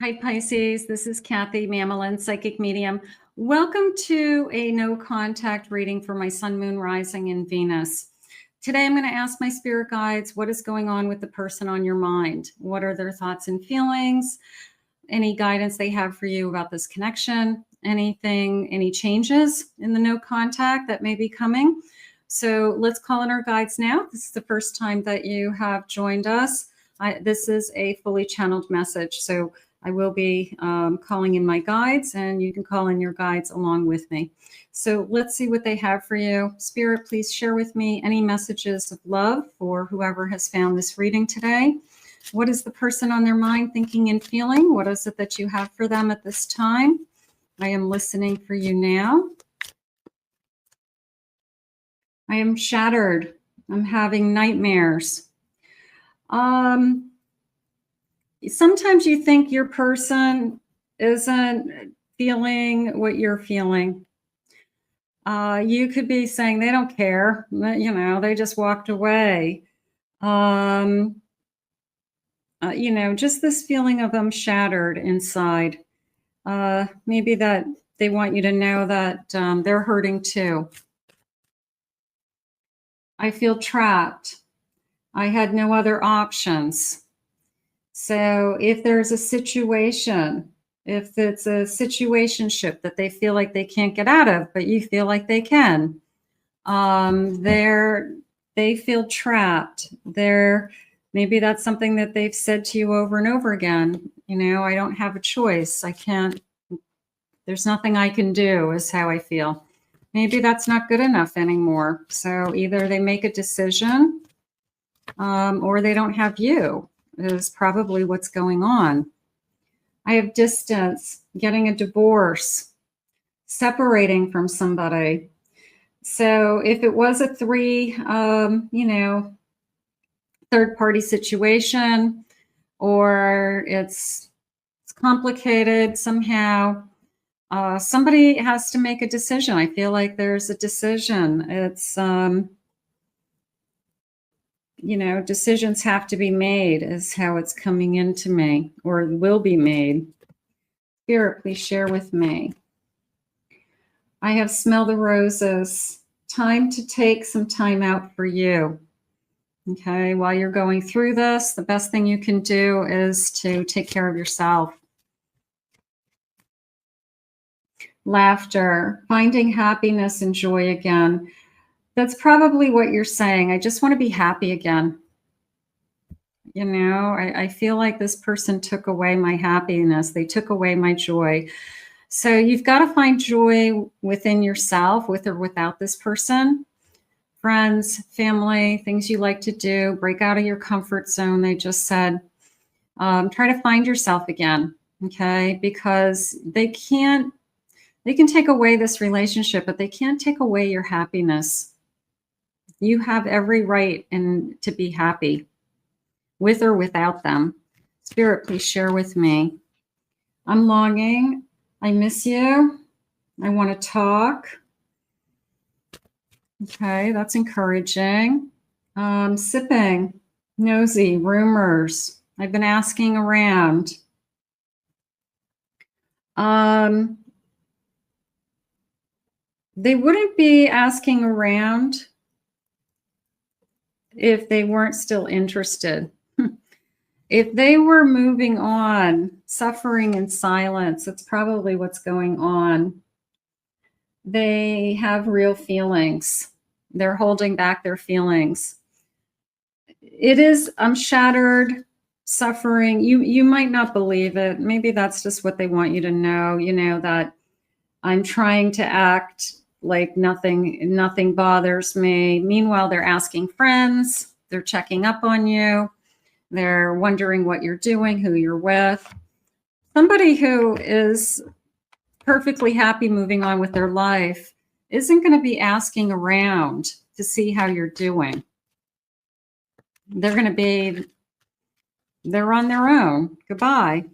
Hi, Pisces. This is Kathy Mamelin, Psychic Medium. Welcome to a no contact reading for my Sun, Moon, Rising, and Venus. Today, I'm going to ask my spirit guides what is going on with the person on your mind. What are their thoughts and feelings? Any guidance they have for you about this connection? Anything, any changes in the no contact that may be coming? So let's call in our guides now. This is the first time that you have joined us. This is a fully channeled message. So I will be calling in my guides, and you can call in your guides along with me. So let's see what they have for you. Spirit, please share with me any messages of love for whoever has found this reading today. What is the person on their mind thinking and feeling? What is it that you have for them at this time? I am listening for you now. I am shattered. I'm having nightmares. Sometimes you think your person isn't feeling what you're feeling. You could be saying they don't care, they just walked away. Just this feeling of them shattered inside. Maybe that they want you to know that they're hurting too. I feel trapped. I had no other options. So if there's a situation, if it's a situationship that they feel like they can't get out of, but you feel like they can, they feel trapped. Maybe that's something that they've said to you over and over again. I don't have a choice. I can't, there's nothing I can do is how I feel. Maybe that's not good enough anymore. So either they make a decision or they don't have you. Is probably what's going on. I have distance, getting a divorce, separating from somebody. So if it was a third-party situation, or it's complicated somehow, somebody has to make a decision. I feel like there's a decision. It's decisions have to be made is how it's coming into me, or will be made. Spirit, please share with me. I have smelled the roses. Time to take some time out for you. Okay, while you're going through this, the best thing you can do is to take care of yourself. Laughter, finding happiness and joy again. That's probably what you're saying. I just want to be happy again. I feel like this person took away my happiness. They took away my joy. So you've got to find joy within yourself, with or without this person. Friends, family, things you like to do, break out of your comfort zone. They just said, try to find yourself again. Okay. Because they can take away this relationship, but they can't take away your happiness. You have every right to be happy, with or without them. Spirit, please share with me. I'm longing. I miss you. I want to talk. Okay, that's encouraging. Sipping, nosy, rumors. I've been asking around. They wouldn't be asking around if they weren't still interested. If they were moving on, suffering in silence, that's probably what's going on. They have real feelings. They're holding back their feelings. I'm shattered, suffering. You might not believe it. Maybe that's just what they want you to know, that I'm trying to act like nothing bothers me. Meanwhile, they're asking friends, they're checking up on you. They're wondering what you're doing, who you're with. Somebody who is perfectly happy moving on with their life isn't going to be asking around to see how you're doing. They're on their own. Goodbye.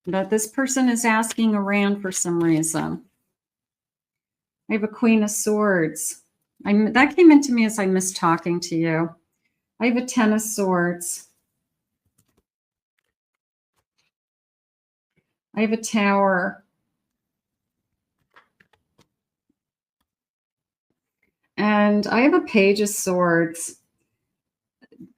But this person is asking around for some reason. I have a Queen of Swords. That came into me as I missed talking to you. I have a Ten of Swords. I have a Tower. And I have a Page of Swords.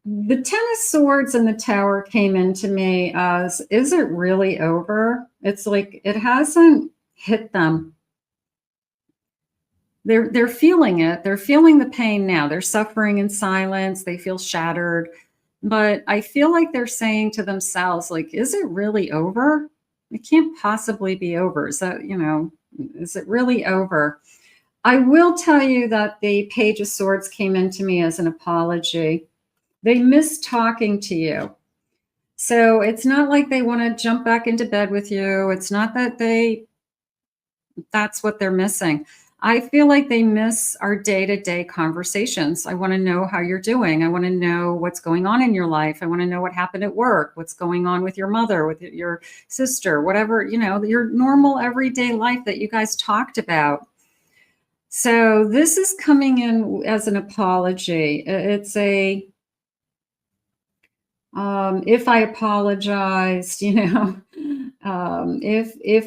The Ten of Swords and the Tower came into me as, is it really over? It's like it hasn't hit them. They're feeling it. They're feeling the pain now. They're suffering in silence. They feel shattered. But I feel like they're saying to themselves, like, is it really over? It can't possibly be over. Is that, is it really over? I will tell you that the Page of Swords came into me as an apology. They miss talking to you. So it's not like they want to jump back into bed with you. It's not that that's what they're missing. I feel like they miss our day-to-day conversations. I want to know how you're doing. I want to know what's going on in your life. I want to know what happened at work, what's going on with your mother, with your sister, whatever, your normal everyday life that you guys talked about. So this is coming in as an apology. It's a, if I apologized, if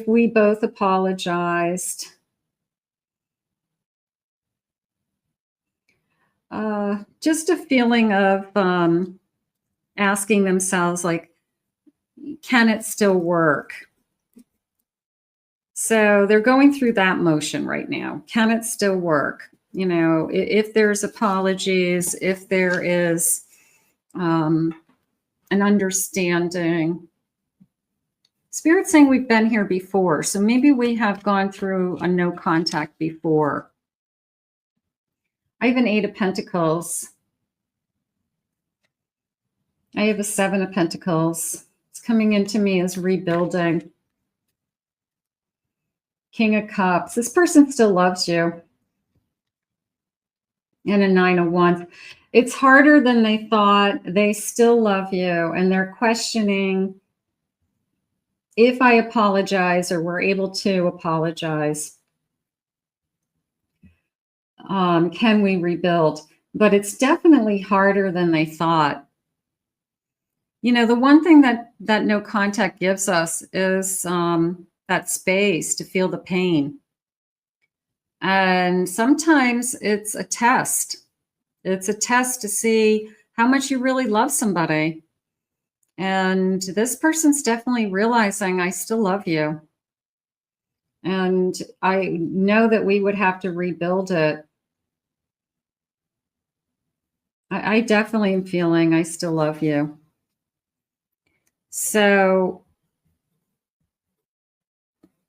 we both apologized, just a feeling of asking themselves, like, can it still work? So they're going through that motion right now. Can it still work? If there's apologies, if there is an understanding. Spirit's saying we've been here before. So maybe we have gone through a no contact before. I have an 8 of Pentacles. I have a 7 of Pentacles. It's coming into me as rebuilding. King of Cups. This person still loves you. And a 9 of Wands. It's harder than they thought. They still love you. And they're questioning if I apologize or we're able to apologize. Can we rebuild? But it's definitely harder than they thought. The one thing that no contact gives us is that space to feel the pain. And sometimes it's a test. It's a test to see how much you really love somebody. And this person's definitely realizing, I still love you. And I know that we would have to rebuild it. I definitely am feeling I still love you. So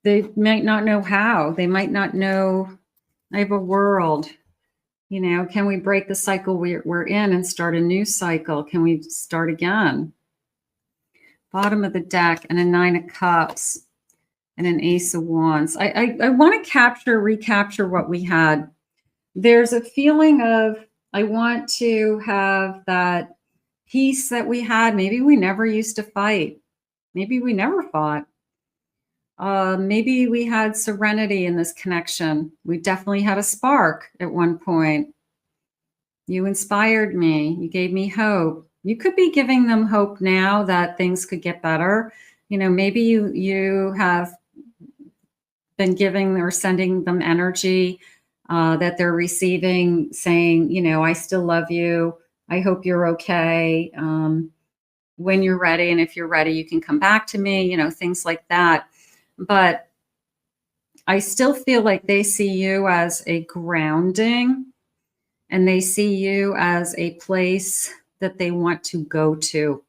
they might not know how. They might not know. I have a world. Can we break the cycle we're in and start a new cycle? Can we start again? Bottom of the deck, and a 9 of Cups and an Ace of Wands. I want to recapture what we had. There's a feeling of, I want to have that peace that we had. Maybe we never used to fight. Maybe we never fought. Maybe we had serenity in this connection. We definitely had a spark at one point. You inspired me. You gave me hope. You could be giving them hope now that things could get better. Maybe you have been giving or sending them energy that they're receiving, saying, I still love you. I hope you're okay. When you're ready, and if you're ready, you can come back to me, things like that. But I still feel like they see you as a grounding, and they see you as a place that they want to go to.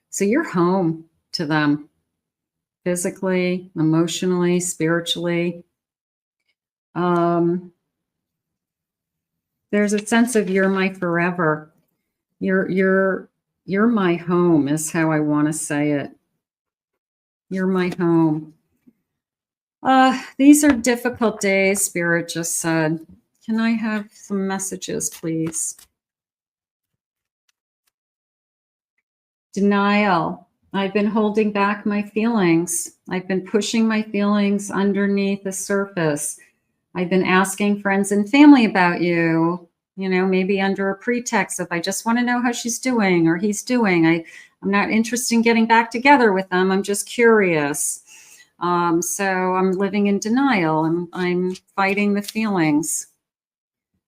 So you're home to them, physically, emotionally, spiritually. There's a sense of you're my forever. You're my home is how I want to say it. You're my home. These are difficult days, Spirit just said. Can I have some messages, please? Denial. I've been holding back my feelings. I've been pushing my feelings underneath the surface. I've been asking friends and family about you, maybe under a pretext of I just want to know how she's doing or he's doing. I'm not interested in getting back together with them. I'm just curious. So I'm living in denial. I'm fighting the feelings.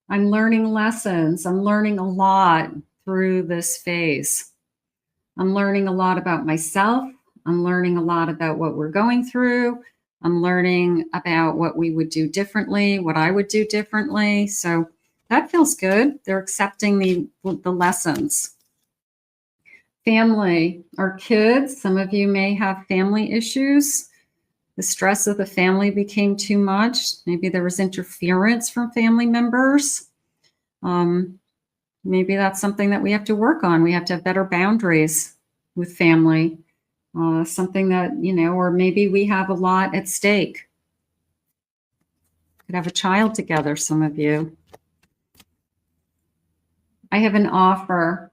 I'm learning lessons. I'm learning a lot through this phase. I'm learning a lot about myself. I'm learning a lot about what we're going through. I'm learning about what we would do differently, what I would do differently. So that feels good. They're accepting the lessons. Family, our kids, some of you may have family issues. The stress of the family became too much. Maybe there was interference from family members. Maybe that's something that we have to work on. We have to have better boundaries with family. Something that, or maybe we have a lot at stake. Could have a child together, some of you. I have an offer.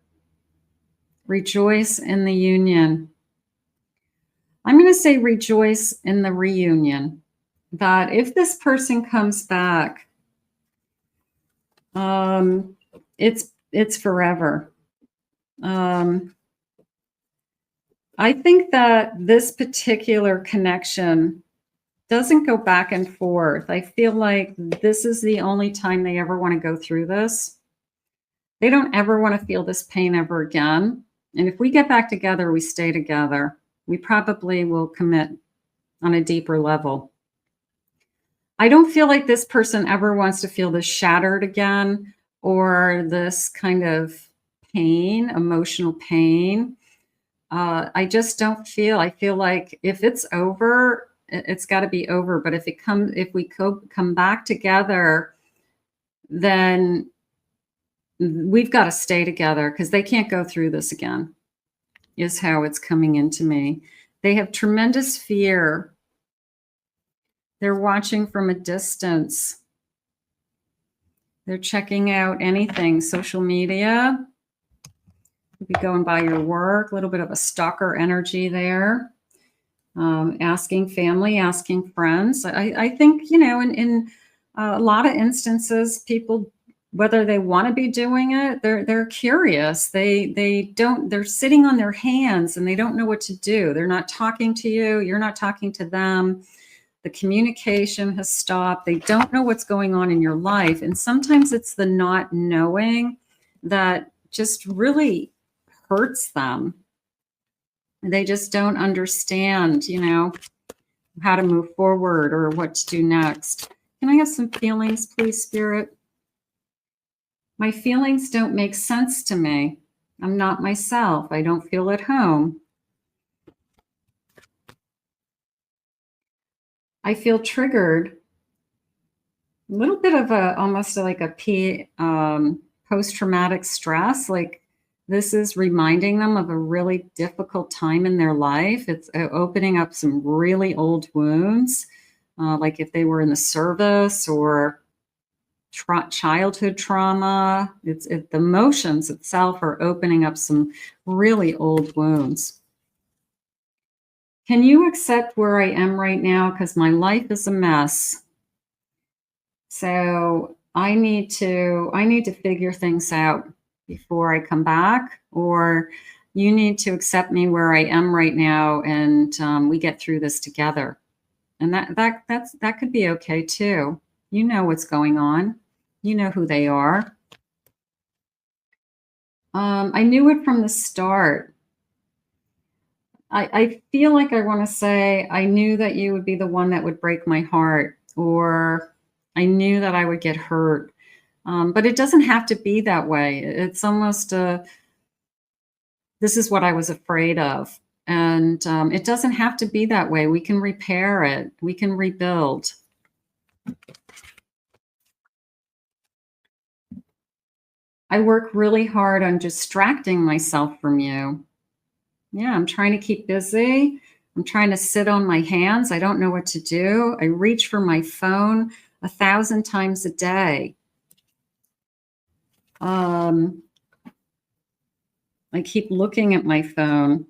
Rejoice in the union. I'm going to say rejoice in the reunion. That if this person comes back, it's forever. I think that this particular connection doesn't go back and forth. I feel like this is the only time they ever want to go through this. They don't ever want to feel this pain ever again. And if we get back together, we stay together. We probably will commit on a deeper level. I don't feel like this person ever wants to feel this shattered again, or this kind of pain, emotional pain. I just don't feel, I feel like if it's over, it's got to be over. But if we come back together, then we've got to stay together, because they can't go through this again, is how it's coming into me. They have tremendous fear. They're watching from a distance. They're checking out anything, social media. Maybe going by your work, a little bit of a stalker energy there. Asking family, asking friends. I think, in a lot of instances, people, whether they want to be doing it, they're curious. They're sitting on their hands and they don't know what to do. They're not talking to you. You're not talking to them. The communication has stopped. They don't know what's going on in your life. And sometimes it's the not knowing that just really hurts them. They just don't understand, how to move forward or what to do next. Can I have some feelings, please, Spirit? My feelings don't make sense to me. I'm not myself. I don't feel at home. I feel triggered. A little bit of almost like a post-traumatic stress. Like this is reminding them of a really difficult time in their life. It's opening up some really old wounds, like if they were in the service or childhood trauma. The emotions itself are opening up some really old wounds. Can you accept where I am right now? Because my life is a mess. So I need to figure things out before I come back, or you need to accept me where I am right now, and we get through this together. And that could be okay too. You know what's going on. You know who they are. I knew it from the start. I feel like I want to say I knew that you would be the one that would break my heart, or I knew that I would get hurt. But it doesn't have to be that way. It's almost this is what I was afraid of. And it doesn't have to be that way. We can repair it. We can rebuild. I work really hard on distracting myself from you. Yeah, I'm trying to keep busy. I'm trying to sit on my hands. I don't know what to do. I reach for my phone 1,000 times a day. I keep looking at my phone.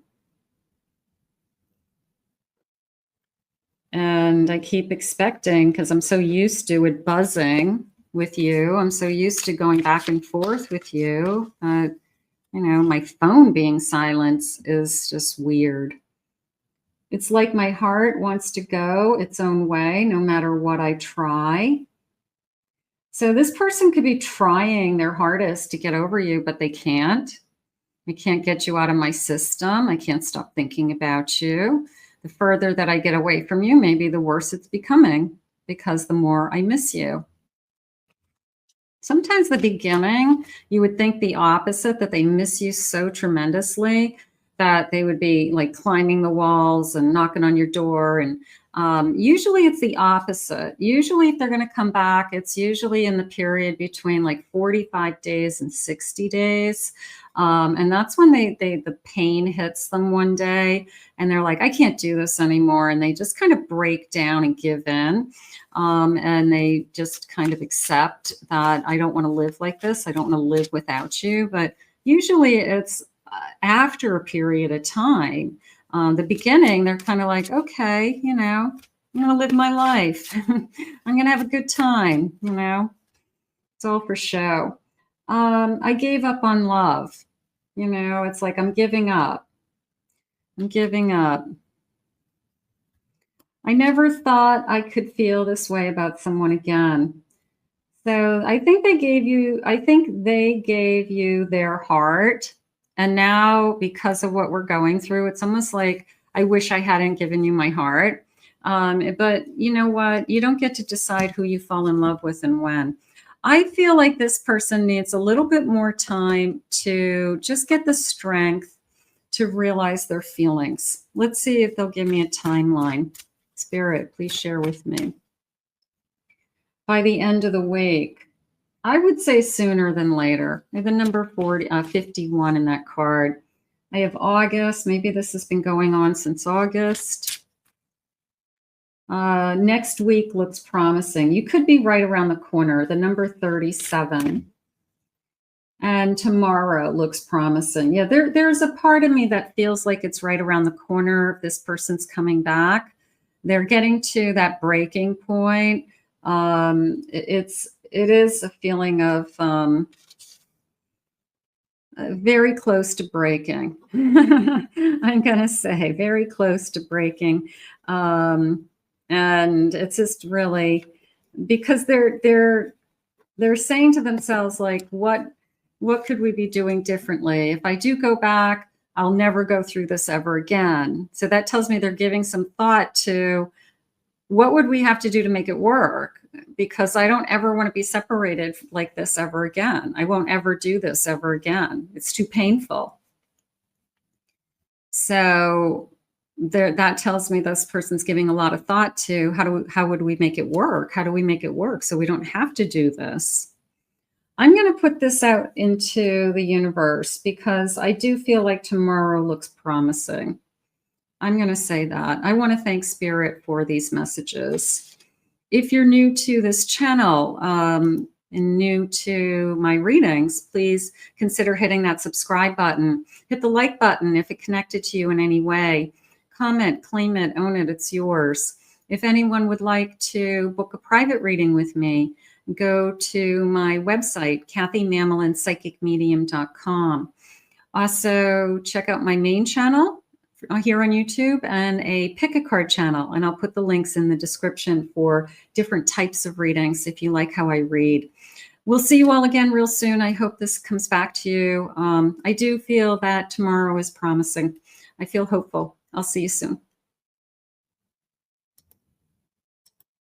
And I keep expecting, because I'm so used to it buzzing with you. I'm so used to going back and forth with you. I You know, my phone being silent is just weird. It's like my heart wants to go its own way no matter what I try. So this person could be trying their hardest to get over you, but they can't. I can't get you out of my system. I can't stop thinking about you. The further that I get away from you, maybe the worse it's becoming because the more I miss you. Sometimes the beginning, you would think the opposite, that they miss you so tremendously that they would be like climbing the walls and knocking on your door. And usually it's the opposite. Usually if they're going to come back, it's usually in the period between like 45 days and 60 days. And that's when the pain hits them one day and they're like, I can't do this anymore. And they just kind of break down and give in. And they just kind of accept that I don't want to live like this. I don't want to live without you. But usually it's after a period of time. The beginning, they're kind of like, okay, you know, I'm going to live my life. I'm going to have a good time, you know. It's all for show. I gave up on love. You know, it's like I'm giving up. I'm giving up. I never thought I could feel this way about someone again. So I think they gave you their heart. And now because of what we're going through, it's almost like I wish I hadn't given you my heart. But you know what? You don't get to decide who you fall in love with and when. I feel like this person needs a little bit more time to just get the strength to realize their feelings. Let's see if they'll give me a timeline. Spirit, please share with me. By the end of the week, I would say sooner than later. I have the number 51 in that card. I have August. Maybe this has been going on since August. Next week looks promising. You could be right around the corner, the number 37. And tomorrow looks promising. Yeah, there's a part of me that feels like it's right around the corner if this person's coming back. They're getting to that breaking point. It is a feeling of very close to breaking. I'm going to say very close to breaking. And it's just really because they're saying to themselves, like, what could we be doing differently? If I do go back, I'll never go through this ever again. So that tells me they're giving some thought to what would we have to do to make it work? Because I don't ever want to be separated like this ever again. I won't ever do this ever again. It's too painful. So that tells me this person's giving a lot of thought to how would we make it work? How do we make it work so we don't have to do this? I'm going to put this out into the universe because I do feel like tomorrow looks promising. I'm going to say that. I want to thank Spirit for these messages. If you're new to this channel and new to my readings, please consider hitting that subscribe button. Hit the like button if it connected to you in any way. Comment, claim it, own it, it's yours. If anyone would like to book a private reading with me, go to my website, kathymamolinspsychicmedium.com. Also, check out my main channel here on YouTube and a pick a card channel. And I'll put the links in the description for different types of readings if you like how I read. We'll see you all again real soon. I hope this comes back to you. I do feel that tomorrow is promising. I feel hopeful. I'll see you soon.